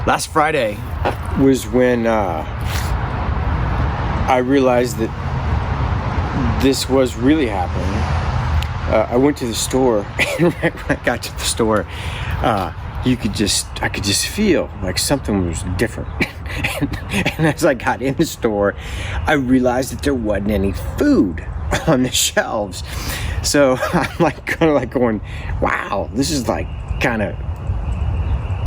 Last Friday was when I realized that this was really happening. I went to the store, and right when I got to the store, I could just feel like something was different. And as I got in the store, I realized that there wasn't any food on the shelves. So I'm kind of going, wow, this is like kind of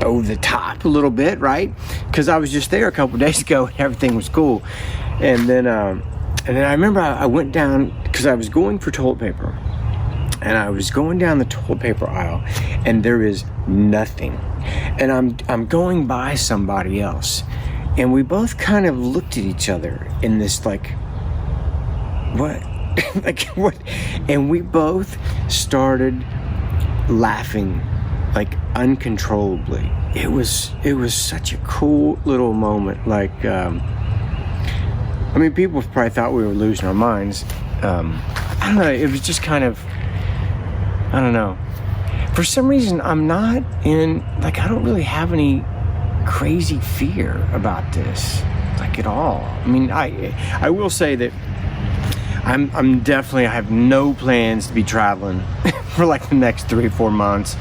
over the top a little bit, right? Because I was just there a couple days ago and everything was cool. And then I remember I went down because I was going for toilet paper. And I was going down the toilet paper aisle, and there is nothing. And I'm going by somebody else, and we both kind of looked at each other in this like, what? Like what? And we both started laughing like uncontrollably. It was such a cool little moment. Like, people probably thought we were losing our minds. I don't know. It was just kind of, I don't know. For some reason, I'm not in, like, I don't really have any crazy fear about this, like, at all. I mean, I will say that I'm definitely, I have no plans to be traveling for like the next 3 or 4 months.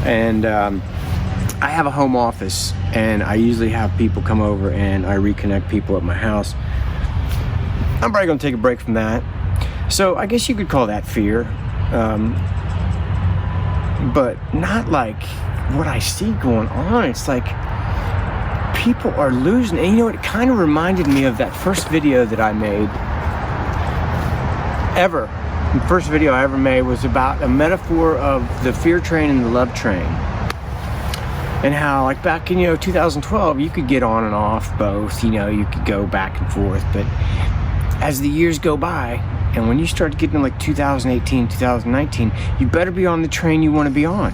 And I have a home office, and I usually have people come over and I reconnect people at my house. I'm probably gonna take a break from that. So I guess you could call that fear. But not like what I see going on. It's like people are losing. And you know, it kind of reminded me of that first video that I made ever. The first video I ever made was about a metaphor of the fear train and the love train. And how, like, back in, 2012, you could get on and off both, you could go back and forth. But as the years go by, and when you start getting like 2018, 2019, you better be on the train you want to be on,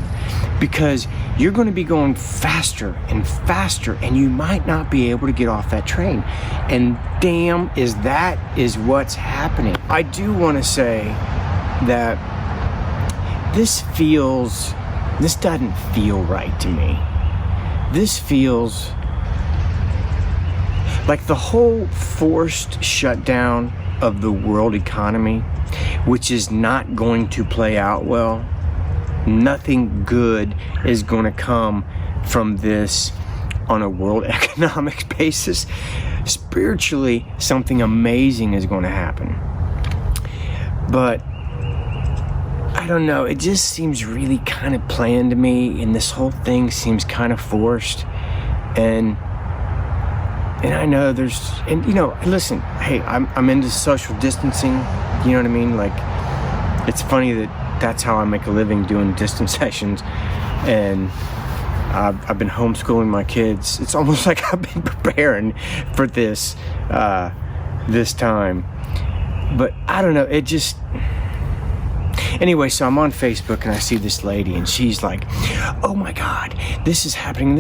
because you're going to be going faster and faster, and you might not be able to get off that train. And damn, is what's happening. I do want to say that this doesn't feel right to me. This feels like the whole forced shutdown of the world economy, which is not going to play out well. Nothing good is going to come from this on a world economic basis. Spiritually, something amazing is going to happen. But I don't know, it just seems really kind of planned to me, and this whole thing seems kind of forced. And I know listen, hey, I'm into social distancing, you know what I mean? Like, it's funny that's how I make a living, doing distance sessions. And I've been homeschooling my kids. It's almost like I've been preparing for this time. But I don't know, it just... Anyway, so I'm on Facebook and I see this lady, and she's like, oh my God, this is happening,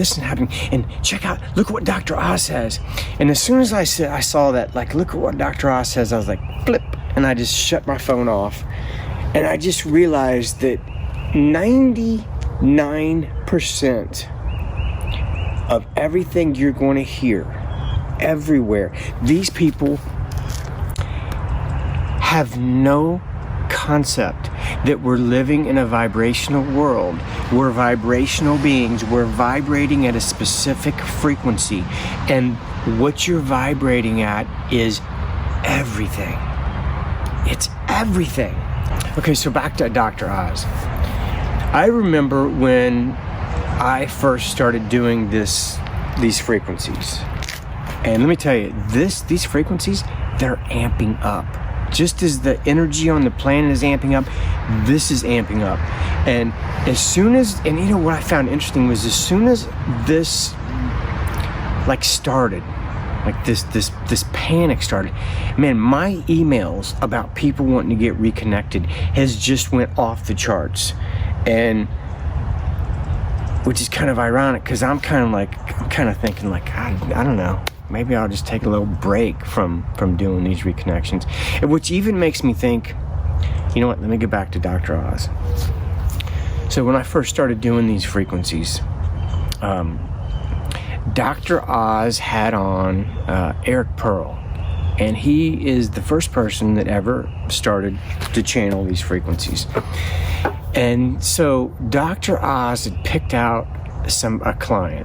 and check out, look what Dr. Oz says. And as soon as I saw that, like, look at what Dr. Oz says, I was like, flip, and I just shut my phone off. And I just realized that 99% of everything you're going to hear everywhere, these people have no concept that we're living in a vibrational world. We're vibrational beings. We're vibrating at a specific frequency, and what you're vibrating at is everything. It's everything. Okay, so back to Dr. Oz. I remember when I first started doing these frequencies, and let me tell you, these frequencies, they're amping up. Just as the energy on the planet is amping up, this is amping up. And as soon as, and you know what I found interesting was, as soon as this started, like this panic started, man, my emails about people wanting to get reconnected has just went off the charts. And which is kind of ironic, because I'm kind of thinking like, I don't know, maybe I'll just take a little break from doing these reconnections. Which even makes me think, you know what, let me get back to Dr. Oz. So when I first started doing these frequencies, Dr. Oz had on Eric Pearl, and he is the first person that ever started to channel these frequencies. And so Dr. Oz had picked out somebody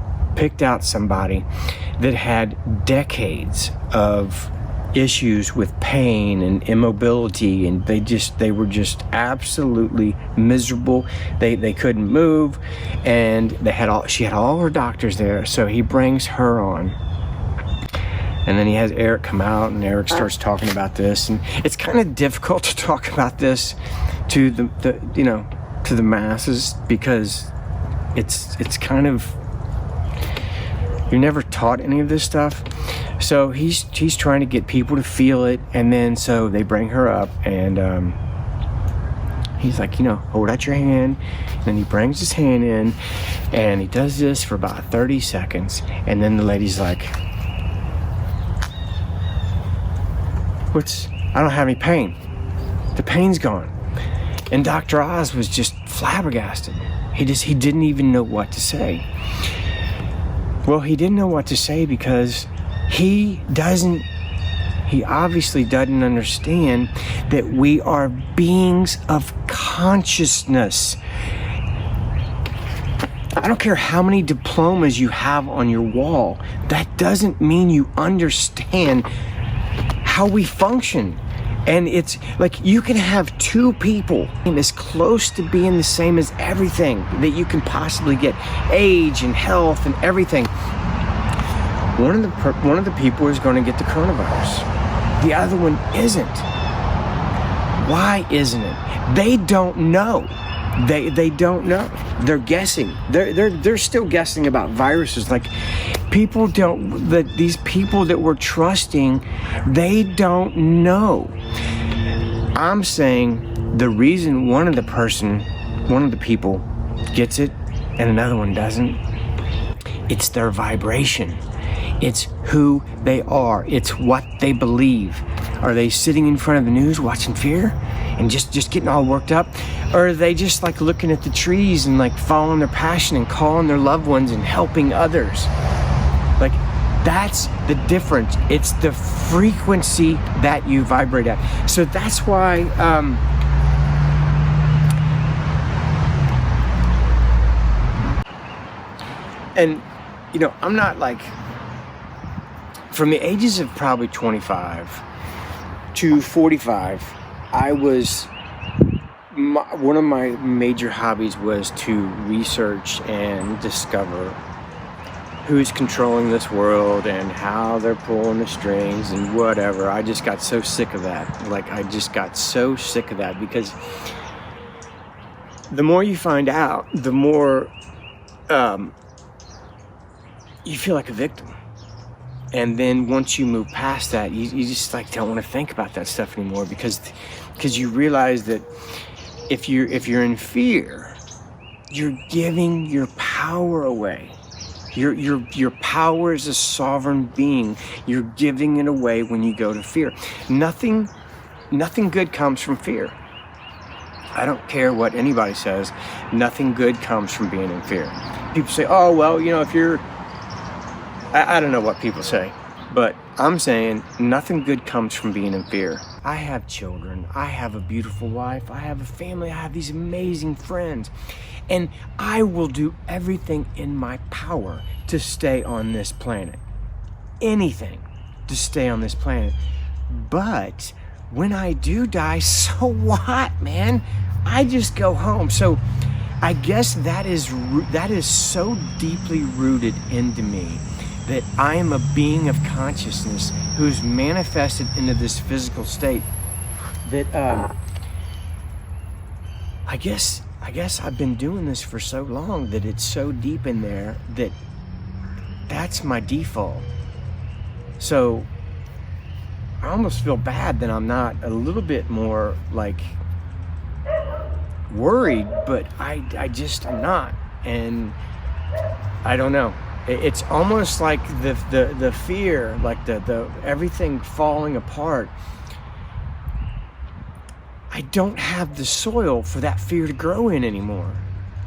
that had decades of issues with pain and immobility, and they were just absolutely miserable. They couldn't move, and she had all her doctors there. So he brings her on, and then he has Eric come out, and Eric starts talking about this, and it's kind of difficult to talk about this to the masses, because it's kind of, you're never taught any of this stuff. So he's trying to get people to feel it, and then so they bring her up, and he's like, hold out your hand. And then he brings his hand in, and he does this for about 30 seconds, and then the lady's like, I don't have any pain. The pain's gone. And Dr. Oz was just flabbergasted. He didn't even know what to say. Well, he didn't know what to say because he obviously doesn't understand that we are beings of consciousness. I don't care how many diplomas you have on your wall. That doesn't mean you understand how we function. And it's like, you can have two people as close to being the same as everything that you can possibly get, age and health and everything. One of the people is going to get the coronavirus. The other one isn't. Why isn't it? They don't know. They don't know. They're guessing. They're still guessing about viruses. Like, people don't. These people that we're trusting, they don't know. I'm saying the reason one of the people gets it and another one doesn't, it's their vibration. It's who they are. It's what they believe. Are they sitting in front of the news watching fear and just getting all worked up? Or are they just like looking at the trees and like following their passion and calling their loved ones and helping others? Like, that's the difference. It's the frequency that you vibrate at. So that's why and I'm not like, from the ages of probably 25 to 45, I was, one of my major hobbies was to research and discover who's controlling this world and how they're pulling the strings and whatever. I just got so sick of that. Like, I just got so sick of that, because the more you find out, the more you feel like a victim. And then once you move past that, you just like don't want to think about that stuff anymore, because you realize that if you're in fear, you're giving your power away. Your power as a sovereign being, you're giving it away when you go to fear. Nothing good comes from fear. I don't care what anybody says. Nothing good comes from being in fear. People say, oh, well, if you're... I don't know what people say, but I'm saying nothing good comes from being in fear. I have children. I have a beautiful wife. I have a family. I have these amazing friends. And I will do everything in my power to stay on this planet. Anything to stay on this planet. But when I do die, so what, man? I just go home. So I guess that is so deeply rooted into me, that I am a being of consciousness who's manifested into this physical state, that I guess I've been doing this for so long that it's so deep in there that that's my default. So I almost feel bad that I'm not a little bit more like worried, but I'm not. And I don't know. It's almost like the fear, like the everything falling apart. I don't have the soil for that fear to grow in anymore.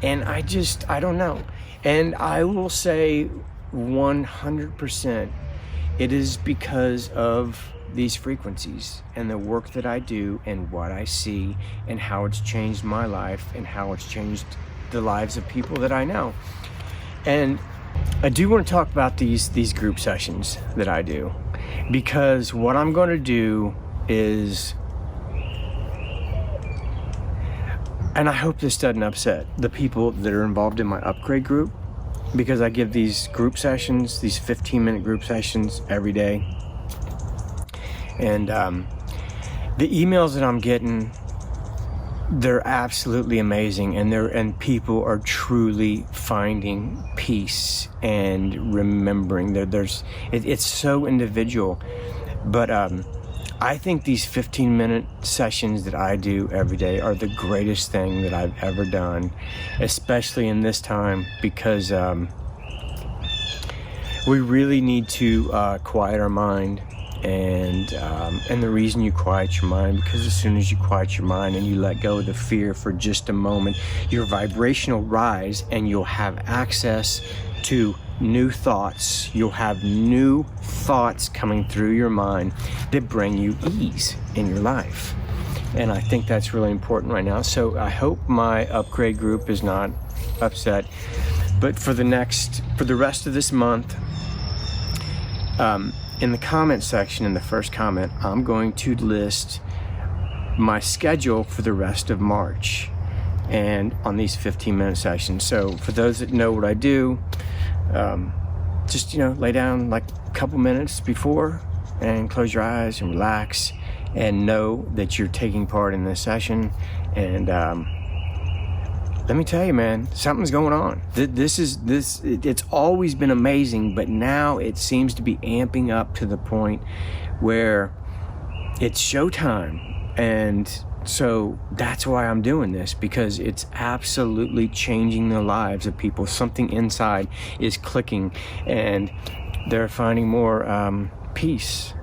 And I don't know. And I will say, 100%, it is because of these frequencies and the work that I do and what I see and how it's changed my life and how it's changed the lives of people that I know. And I do want to talk about these group sessions that I do, because what I'm going to do is, and I hope this doesn't upset the people that are involved in my upgrade group, because I give these group sessions, these 15-minute group sessions every day. And the emails that I'm getting, they're absolutely amazing, and people are truly finding peace and remembering. It's so individual, but I think these 15-minute sessions that I do every day are the greatest thing that I've ever done, especially in this time, because we really need to quiet our mind. And the reason you quiet your mind, because as soon as you quiet your mind and you let go of the fear for just a moment, your vibration will rise and you'll have access to new thoughts. You'll have new thoughts coming through your mind that bring you ease in your life. And I think that's really important right now. So I hope my upgrade group is not upset. But for the rest of this month, in the comment section, in the first comment, I'm going to list my schedule for the rest of March and on these 15-minute sessions. So for those that know what I do, just, lay down like a couple minutes before and close your eyes and relax and know that you're taking part in this session. And let me tell you, man, something's going on. It's always been amazing, but now it seems to be amping up to the point where it's showtime. And so that's why I'm doing this, because it's absolutely changing the lives of people. Something inside is clicking and they're finding more peace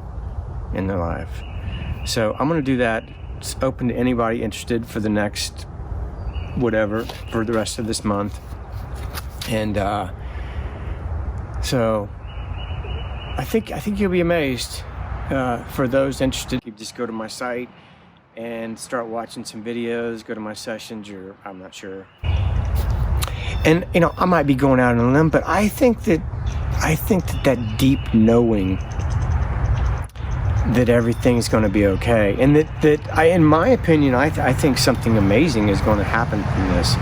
in their life. So I'm going to do that. It's open to anybody interested for the next whatever, for the rest of this month. And so I think you'll be amazed. For those interested, you just go to my site and start watching some videos, go to my sessions, or I'm not sure. And I might be going out on a limb, but I think that deep knowing that everything's going to be okay, and in my opinion, I think something amazing is going to happen from this.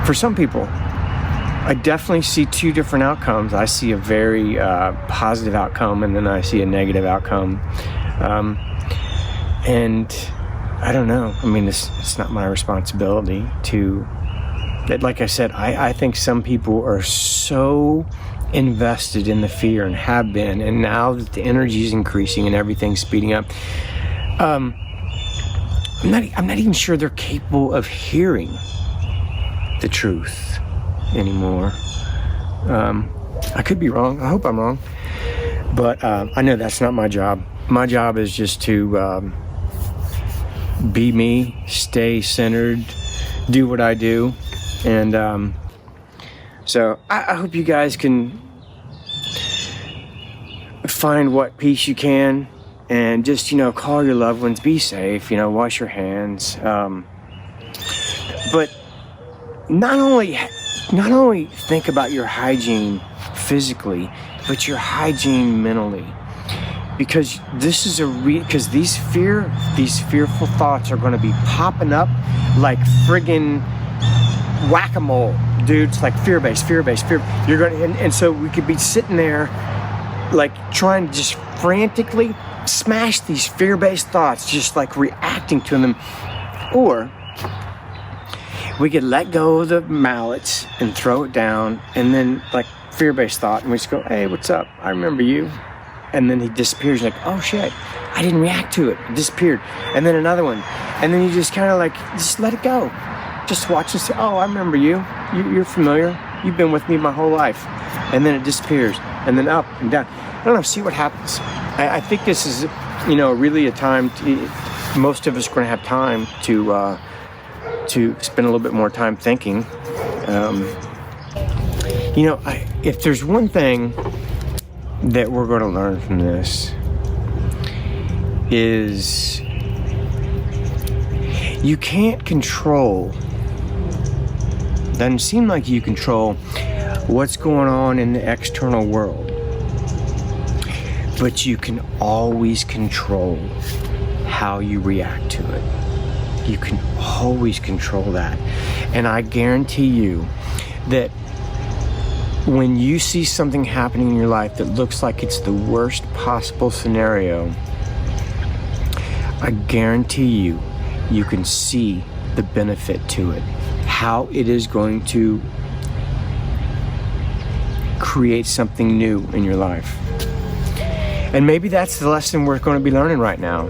For some people, I definitely see two different outcomes. I see a very positive outcome, and then I see a negative outcome. And I don't know. I mean, it's not my responsibility to. Like I said, I think some people are so invested in the fear and have been, and now that the energy is increasing and everything's speeding up, I'm not even sure they're capable of hearing the truth anymore. I could be wrong. I hope I'm wrong, but I know that's not my job. My job is just to be me, stay centered, do what I do. And so I hope you guys can find what peace you can, and just, call your loved ones, be safe, wash your hands. But not only think about your hygiene physically, but your hygiene mentally. Because this is because these fearful thoughts are going to be popping up like friggin' whack-a-mole, dude. It's like fear-based. You're going to, and so we could be sitting there, like trying to just frantically smash these fear-based thoughts, just like reacting to them, or we could let go of the mallets and throw it down, and then like fear-based thought, and we just go, "Hey, what's up? I remember you." And then he disappears. You're like, "Oh shit, I didn't react to it. It disappeared." And then another one, and then you just kind of like just let it go. Just watch and say, "Oh, I remember you. You're familiar. You've been with me my whole life." And then it disappears, and then up and down. I don't know. See what happens. I think this is, really a time. Most of us are going to have time to spend a little bit more time thinking If there's one thing that we're going to learn from this is you can't control, doesn't seem like you control what's going on in the external world, but you can always control how you react to it. You can always control that. And I guarantee you that when you see something happening in your life that looks like it's the worst possible scenario, I guarantee you, you can see the benefit to it, how it is going to create something new in your life. And maybe that's the lesson we're going to be learning right now,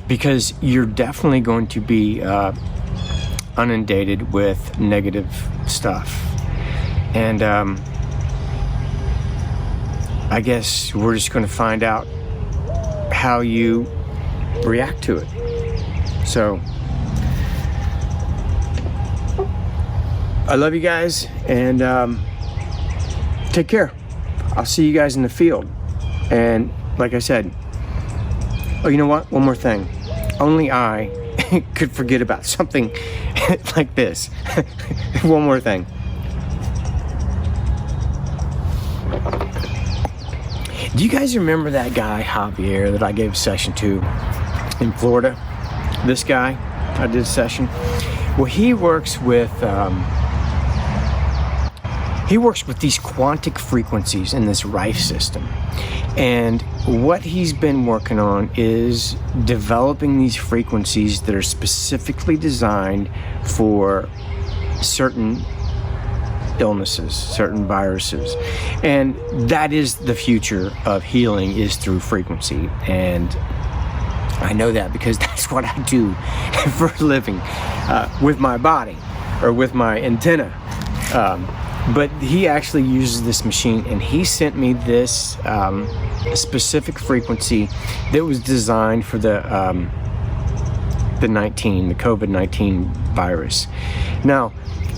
because you're definitely going to be inundated with negative stuff. And I guess we're just going to find out how you react to it. So I love you guys, and take care. I'll see you guys in the field. And like I said, oh, you know what? One more thing. Only I could forget about something like this. One more thing. Do you guys remember that guy, Javier, that I gave a session to in Florida? This guy, I did a session. Well, he works with these quantic frequencies in this Rife system. And what he's been working on is developing these frequencies that are specifically designed for certain illnesses, certain viruses. And that is the future of healing, is through frequency. And I know that because that's what I do for a living with my body, or with my antenna. But he actually uses this machine, and he sent me this specific frequency that was designed for the COVID-19 virus. Now,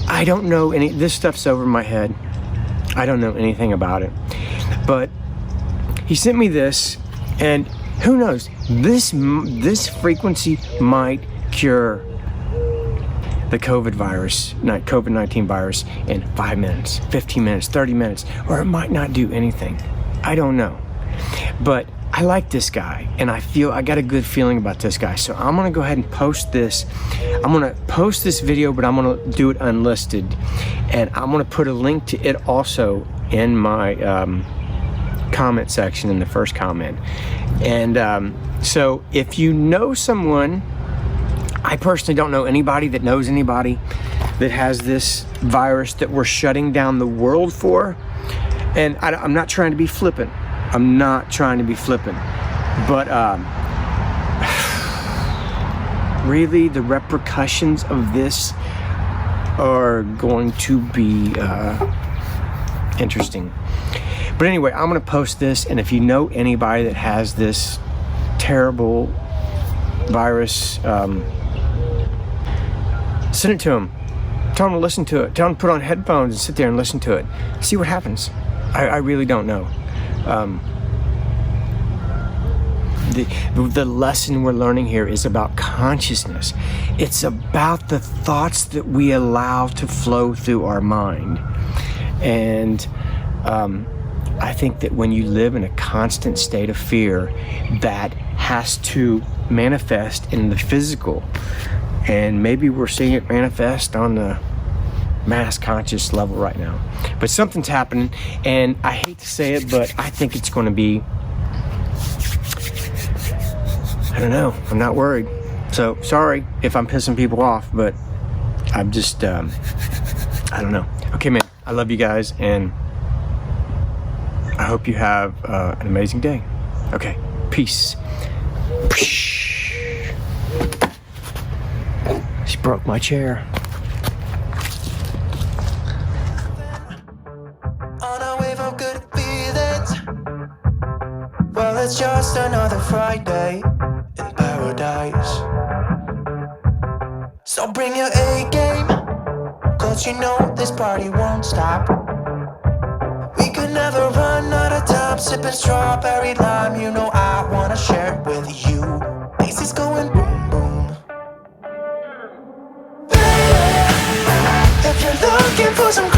I don't know this stuff's over my head. I don't know anything about it. But he sent me this, and who knows, this frequency might cure the COVID-19 virus in 5 minutes, 15 minutes, 30 minutes, or it might not do anything. I don't know. But I like this guy, and I got a good feeling about this guy. So I'm gonna go ahead and post this. I'm gonna post this video, but I'm gonna do it unlisted. And I'm gonna put a link to it also in my comment section, in the first comment. And so if you know someone, I personally don't know anybody that knows anybody that has this virus that we're shutting down the world for. And I'm not trying to be flippant. I'm not trying to be flippant. But really, the repercussions of this are going to be interesting. But anyway, I'm going to post this. And if you know anybody that has this terrible virus, send it to them. Tell them to listen to it. Tell them to put on headphones and sit there and listen to it. See what happens. I really don't know. The lesson we're learning here is about consciousness. It's about the thoughts that we allow to flow through our mind. And I think that when you live in a constant state of fear, that has to manifest in the physical. And maybe we're seeing it manifest on the mass conscious level right now. But something's happening, and I hate to say it, but I think it's going to be, I don't know, I'm not worried. So sorry if I'm pissing people off, but I'm just, I don't know. Okay, man, I love you guys, and I hope you have an amazing day. Okay, peace. She broke my chair. On a wave of good feelings. Well, it's just another Friday in paradise. So bring your A game, 'cause but you know this party won't stop. We could never run out of time, sipping strawberry lime. You know I wanna share it with you. Bass is going boom, boom. Baby, if you're looking for some